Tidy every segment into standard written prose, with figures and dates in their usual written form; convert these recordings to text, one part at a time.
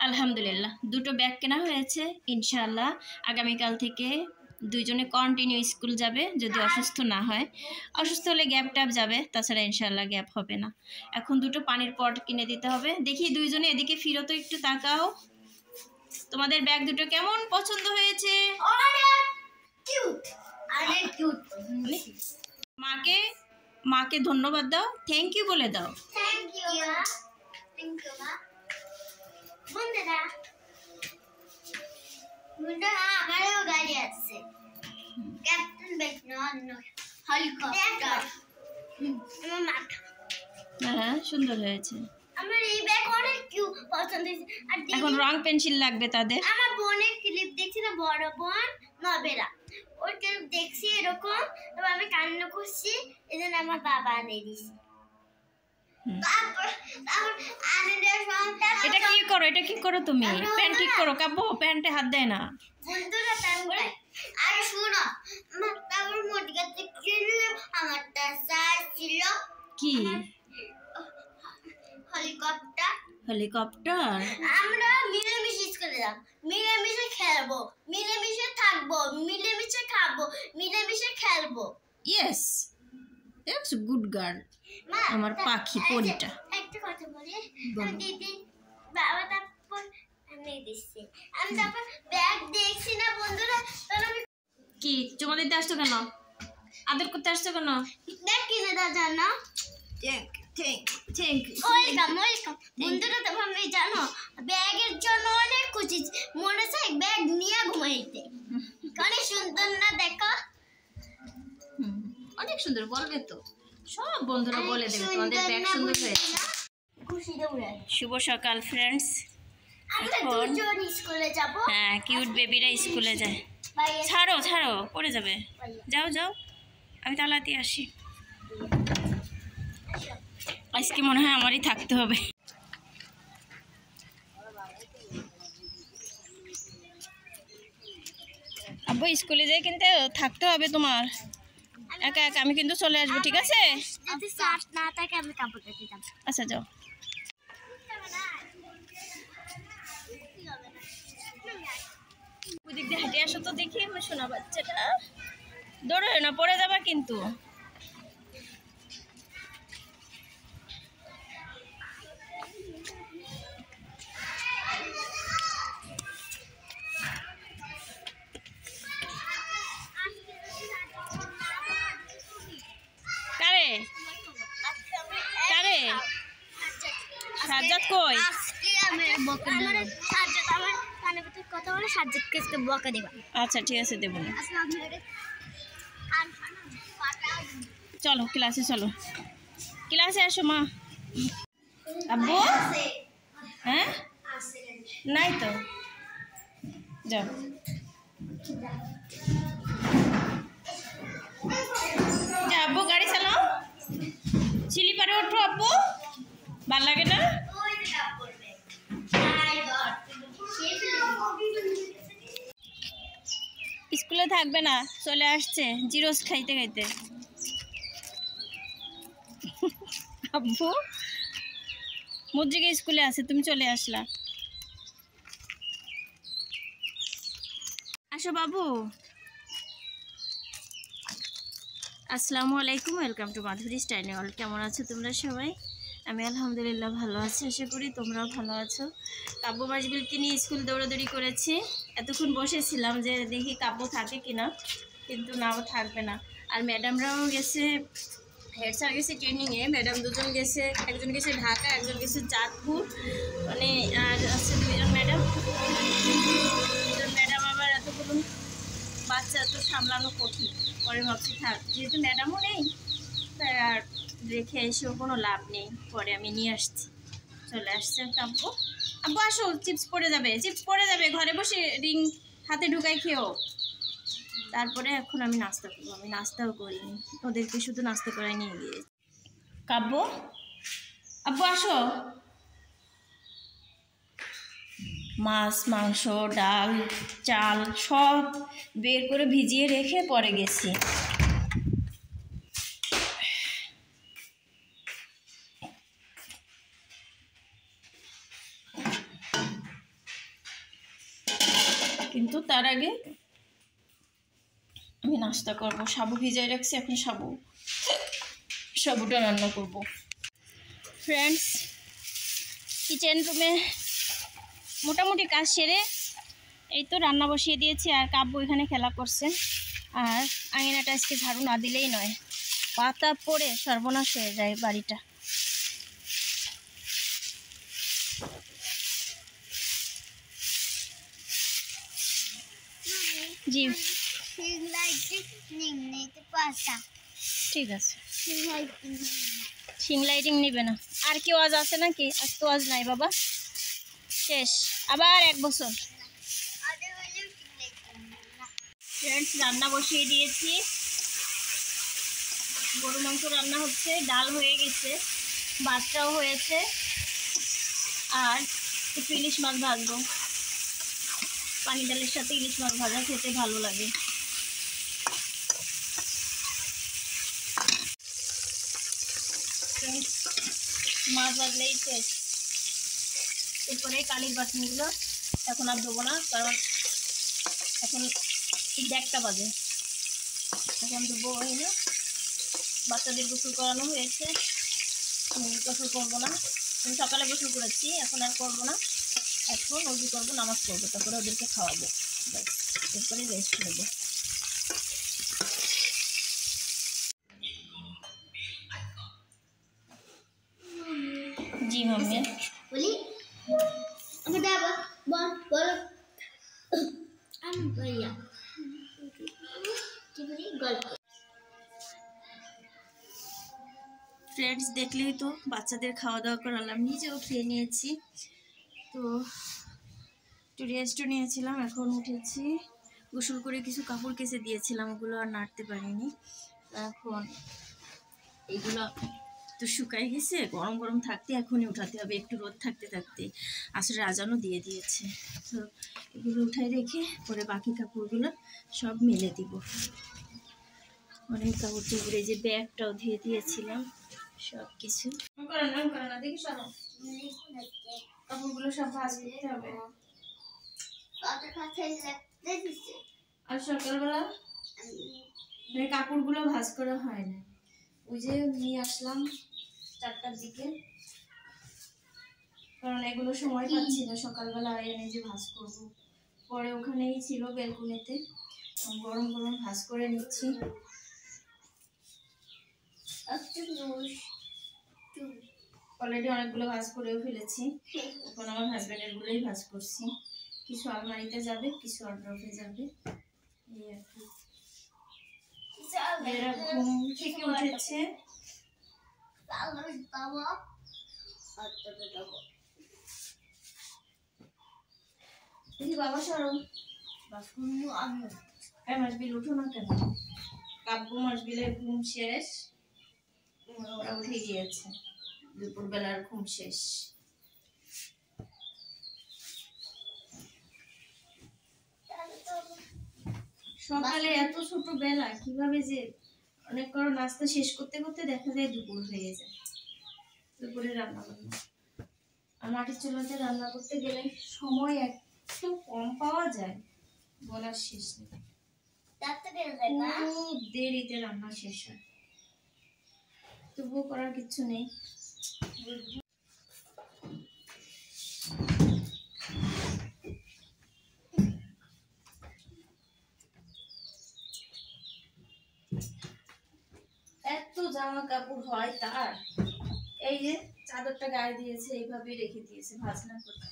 আলহামদুলিল্লাহ দুটো ব্যাগ কেনা হয়েছে। ইনশাআল্লাহ আগামীকাল থেকে দুইজনে কন্টিনিউ স্কুল যাবে, যদি অসুস্থ না হয়। অসুস্থ হলে গ্যাপ ট্যাপ যাবে, তাছাড়া ইনশাআল্লাহ গ্যাপ হবে না। এখন দুটো পানির পট কিনে দিতে হবে। দেখি দুইজনে এদিকে ফিরো তো, একটু তাকাও। তোমাদের ব্যাগ দুটো কেমন পছন্দ হয়েছে? মাকে ধন্যবাদ দাও, থ্যাংক ইউ বলে দাও। আমারও গাড়ি আছে, ক্যাপ্টেন ব্যাগ না, হেলিকপ্টার। হ্যাঁ সুন্দর হয়েছে। আমার এই ব্যাগ অনেক কিউট পছন্দ হয়েছে। আর এখন রং পেন্সিল লাগবে তাদের। আমার বোনের ক্লিপ দেখছি না, বড় বোন নবেরা, ওর ক্লিপ দেখছি এরকম, এবার আমি কান্না করছি, এজন্য আমার বাবা এনে দিয়েছে। এটা কি করো তুমি? প্যান্ট ঠিক করো, কাব্য প্যান্টে হাত দেয় না। বন্ধুরা প্যান্ট করে। আরে শুনো, তারপর মোটগাতে কিনলে আমারটা সাইজ ছিল কি? হেলিকপ্টার। আমরা মিলেমিশে স্কুলে যাব, মিলেমিশে খেলবো, মিলেমিশে থাকবো, মিলেমিশে খাবো, মিলেমিশে খেলবো। Yes, that's good girl. আমার পাখি পরিটা। একটা কথা বলি, দিদি বাবা তারপর আমি দিচ্ছি, আমি তারপর ব্যাগ দেখছি না বন্ধুরা, তাহলে আমি কি চুমা দিতে আসছো কেন? আদর করতে আসছো কেন? ব্যাগ কিনে দাও জানো। ওয়েলকাম বন্ধুরা। তারপর আমি জানো ব্যাগের জন্য অনেক খুশি, মনে চাই ব্যাগ নিয়ে ঘুমাইতে। অনেক সুন্দর না দেখো? অনেক সুন্দর, বলবে তো, সব বন্ধুরা বলে দেবে তোমাদের ব্যাগ সুন্দর হয়েছে। শুভ সকাল ফ্রেন্ডস। এখন স্কুলে যাব। হ্যাঁ, কিউট বেবিরা স্কুলে যায়। ছাড়ো পড়ে যাবে। যাও আমি তালা দিয়ে আসি। আজকে মনে হয় আমারই থাকতে হবে। আব্বু স্কুলে যাই কিন্তু থাকতে হবে তোমার, একা একা। আমি কিন্তু চলে আসবো, ঠিক আছে? যদি চার্জ না থাকে আমি কাপড় কেটে যাব। আচ্ছা যাও। ওদিক দিয়ে হেঁটে আসো তো দেখি আমার শোনা বাচ্চাটা। দৌড়ো না, পড়ে যাবা কিন্তু। কারে সাজ্জাদ কই? আচ্ছা ঠিক আছে, দেবো না। চলো ক্লাসে, চলো ক্লাসে আসো মা। আব্বু হ্যাঁ নাই তো, যাও। আব্বু গাড়ি চালাও, স্লিপারে ওঠো আব্বু, ভাল লাগে না? স্কুলে থাকবে না, চলে আসছে জিরোস খাইতে খাইতে। আব্বু মুদ্রিকা স্কুলে আছে, তুমি চলে আসলা। আসো বাবু। আসসালামু আলাইকুম, ওয়েলকাম টু মাধুরীস টাইনি ওয়ার্ল্ড। কেমন আছো তোমরা সবাই? আমি আলহামদুলিল্লাহ ভালো আছি, আশা করি তোমরাও ভালো আছো। কাব্য মাসবিলকে নিয়ে স্কুল দৌড়াদৌড়ি করেছি। এতক্ষণ বসেছিলাম যে দেখি কাব্য থাকে কিনা, কিন্তু নাও থাকবে না। আর ম্যাডামরাও গেছে, হেড স্যার গেছে ট্রেনিংয়ে, ম্যাডাম দুজন গেছে, একজন গেছে ঢাকা, একজন গেছে চাঁদপুর, মানে আর আছে দুজন ম্যাডাম আবার এতগুলো বাচ্চা তো সামলানো কঠিন। পরে ভাবছি থাক, যেহেতু ম্যাডামও নেই তাই আর রেখে এসেও কোনো লাভ নেই, পরে আমি নিয়ে আসছি। চলে আসছে আব্বু। আব্বু আসো, চিপস পড়ে যাবে, ঘরে বসে রিং হাতে ঢুকাই খেও। তারপরে এখন আমি নাস্তা করবো, আমি নাস্তাও করিনি, ওদেরকে শুধু নাস্তা করাই নিয়ে গিয়েছি। কাব্য আব্বু আসো। মাছ মাংস ডাল চাল সব বের করে ভিজিয়ে রেখে পরে গেছি। কিন্তু তার আগে আমি নাস্তা করব। সাবু ভিজাই রাখছি, এখন সাবুটা রান্না করব। ফ্রেন্ডস, কিচেন রুমে মোটামুটি কাজ সেরে এই তো রান্না বসিয়ে দিয়েছি, আর কাব্য এখানে খেলা করছে। আর আঙিনাটা আজকে ঝাড়ু না দিলেই নয়, পাতা পড়ে সর্বনাশ হয়ে যায় বাড়িটা। জি ঠিক আছে, শিং লাইটিং নিবে না। আর কেউ আজ আছে নাকি? আজ তো আজ নাই বাবা, শেষ, আবার 1 বছর। ফ্রেন্ডস, রান্না বসিয়ে দিয়েছি, গরু মাংস রান্না হচ্ছে, ডাল হয়ে গেছে, ভাতটাও হয়েছে, আর একটু ইলিশ মাছ ভাজবো। পানি ডালের সাথে ইলিশ মাছ ভাজা খেতে ভালো লাগে। মাছ ভাজলেই শেষ। এরপরে কালির বাসনগুলো এখন আর দেবো না, কারণ এখন 1টা বাজে। এখন দেবো ওই না, বাচ্চাদের গোসল করানো হয়েছে, গোসল করবো না। আমি সকালে গোসল করেছি, এখন আর করবো না। এখন ওযু করবো, নামাজ পড়বো, তারপরে ওদেরকে খাওয়াবো, এরপরে রেস্ট নেবো। জি মাম্মি বলি আমার বাবা বল আমি ভাইয়া কি বলি গল্প। ফ্রেন্ডস, দেখলেই তো বাচ্চাদের খাওয়া দাওয়া করালাম, নিজেও খেয়ে নিয়েছি। তো একটু রেস্টও নিয়েছিলাম, এখন উঠেছি। গোসল করে কিছু কাপড় কেচে দিয়েছিলাম, ওগুলো আর নাড়তে পারিনি। এখন এগুলো তো শুকাই গেছে, গরম গরম থাকতে এখনই উঠাতে হবে, একটু রোদ থাকতে থাকতে। আসলে আজানও দিয়ে দিয়েছে, তো এগুলো উঠাই রেখে পরে বাকি কাপড়গুলো সব মেলে দিব। অনেক কাপড় চোপড়, এই যে ব্যাগটাও ধুয়ে দিয়েছিলাম, সব কিছু। দেখি সরো, কাপড়গুলো সব ভাঁজ করতে হবে। আর সকালবেলা কাপড়গুলো ভাঁজ করা হয় না, ওই যে নিয়ে আসলাম 4টার দিকে, কারণ এগুলো সময় পাচ্ছি না সকালবেলা এনে যে ভাঁজ করব। পরে ওখানেই ছিল বেলকুনিতে, গরম গরম ভাঁজ করে নিচ্ছি। অলরেডি অনেকগুলো ভাঁজ করেও ফেলেছি, এখন আমার হাজব্যান্ডের গুলোই ভাঁজ করছি। কিছু আলমারিতে যাবে, কিছু ওয়ারড্রবে যাবে, এই আর কি। এরা ঘুম থেকে উঠেছে, বাবা সরো, মাসবিল উঠো না কেন? কাব্য মাসবিলের ঘুম শেষ, ওরা উঠে গিয়েছে, দুপুরবেলার ঘুম শেষ। সকালে এত ছোট বেলা, কিভাবে যে অনেক বড় নাস্তা শেষ করতে করতে দেখা যায় দুপুর হয়ে যায়। দুপুরে রান্না বান্না, আর মাটির চুলাতে রান্না করতে গেলে সময় একটু কম পাওয়া যায়, বলার শেষ নেই। খুব দেরিতে রান্না শেষ হয়, তবুও করার কিছু নেই। এত জামা কাপড় হয় তার, এই যে চাদরটা গায়ে দিয়েছে, এইভাবে রেখে দিয়েছে ভাঁজ না করে।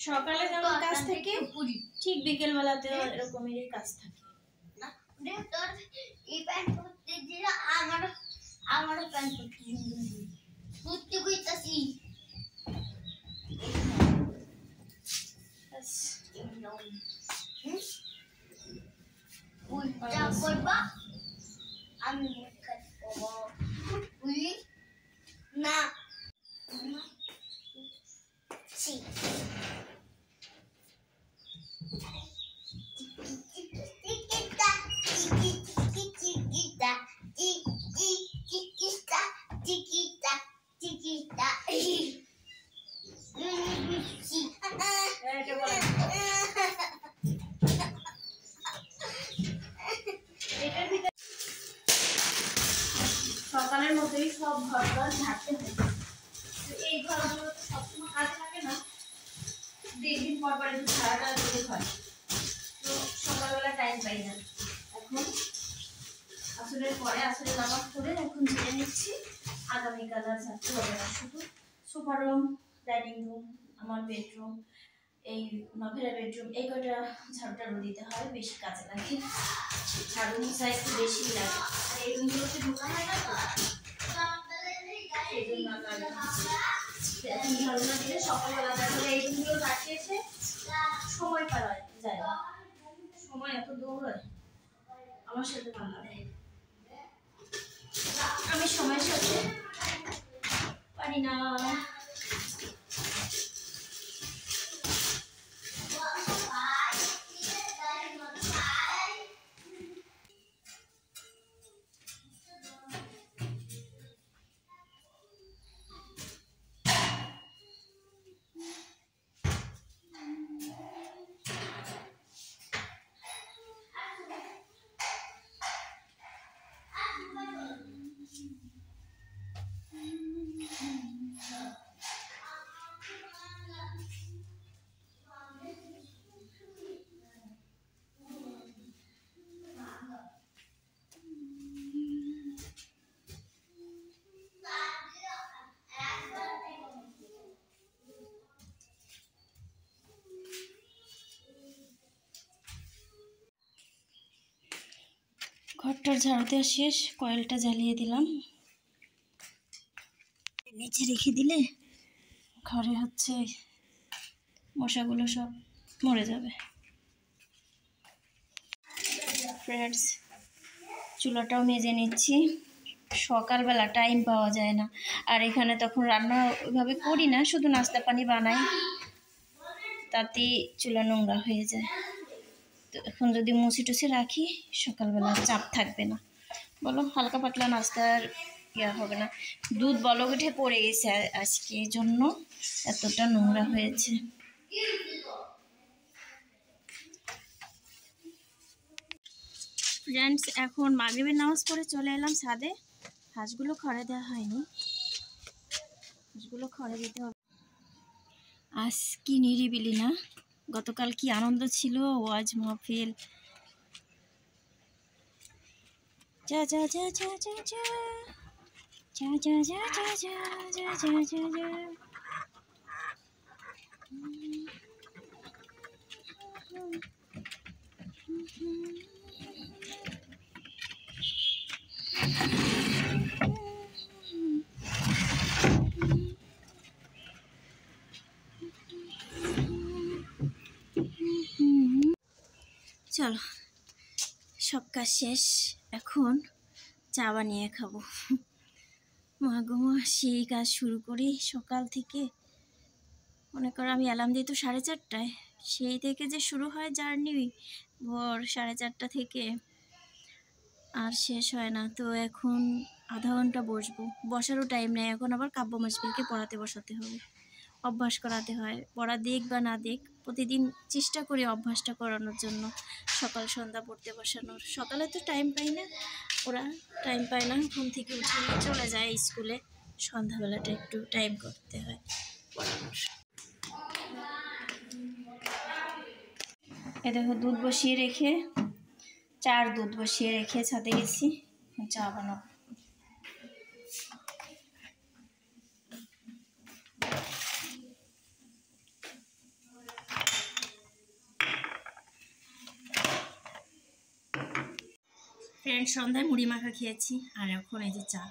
সকালে যেমন কাজ থাকে, ঠিক বিকেল বেলাতেও এরকমেরই কাজ থাকে। না দৌড়াদৌড়ি সব ঘর ঝাড়তে হয়। তো এই ঘরগুলো তো সবসময় কাজ থাকে না, 2 দিন পর পর একটু ঝাড়াটা দিতে হয়। তো সকালবেলা টাইম পাই না। এখন আসরের পরে আসরে নামাজ পড়ে এখন ঝেড়ে নিচ্ছি। আগামীকাল আর ঝাড়তে হবে না, শুধু সোফা রুম, ডাইনিং রুম, আমার বেডরুম, এই নভেরা বেডরুম, এই কটা ঝাড়ুটারও দিতে হয়, বেশি কাজে লাগে। ঝাড়ু মুছা একটু বেশি লাগে, আর এই রুমগুলোতে ঢোকা হয় না তো, সেই জন্য এখন ঝাড়ু না দিলে সকালবেলা তারপরে এই রুমগুলো কাটিয়ে এসে সময় পাওয়া যায় না। সময় এত দৌড়ায়, আমার সাথে ভালো লাগে, আমি সময়ের সাথে পারি না। ঘরটার ঝাড়ু দেওয়া শেষ, কয়েলটা জ্বালিয়ে দিলাম। নিচে রেখে দিলে ঘরে হচ্ছে মশাগুলো সব মরে যাবে। ফ্রেন্ডস, চুলাটাও মেজে নিচ্ছি। সকালবেলা টাইম পাওয়া যায় না, আর এখানে তখন রান্না ওইভাবে করি না, শুধু নাস্তা পানি বানাই, তাতেই চুলা নোংরা হয়ে যায়। তো এখন যদি মুছি টুছি রাখি সকালবেলা চাপ থাকবে না, বলো, হালকা পাতলা নাস্তার ইয়া হবে না। দুধ বলক উঠে পড়ে গেছে আজকে, জন্য এতটা নোংরা হয়েছে। ফ্রেন্ডস, এখন মাগরিবের নামাজ পড়ে চলে এলাম ছাদে। হাঁসগুলো খড়ে দেওয়া হয়নি, হাঁসগুলো খড়ে দিতে হবে। আজ কি নিরিবিলি না, গতকাল কি আনন্দ ছিল, ওয়াজ মাহফিল। যা যা যা যা যা যা যা যা যা যা যা যা যা যা। চলো, সব কাজ শেষ, এখন চা বানিয়ে খাবো। মা গো মা, সেই কাজ শুরু করি সকাল থেকে। মনে করো আমি অ্যালার্ম দিই তো 4:30টায়, সেই থেকে যে শুরু হয় জার্নি ভোর 4:30টা থেকে, আর শেষ হয় না। তো এখন আধা ঘন্টা বসবো, বসারও টাইম নেই। এখন আবার কাব্য মাসবিলকে পড়াতে বসাতে হবে, অভ্যাস করাতে হয়। পড়া দিক বা না দিক, প্রতিদিন চেষ্টা করি অভ্যাসটা করানোর জন্য, সকাল সন্ধ্যা পড়তে বসানোর। সকালে তো টাইম পাই না, ওরা টাইম পায় না, ঘুম থেকে উঠে চলে যায় স্কুলে। সন্ধ্যাবেলাটা একটু টাইম করতে হয় পড়ানোর। এ দেখো, দুধ বসিয়ে রেখে, চার দুধ বসিয়ে রেখে ছাদে গেছি চা বানাবো। ফ্রেন্ড, সন্ধ্যায় মুড়ি মাখা খেয়েছি, আর এখন এই যে চা।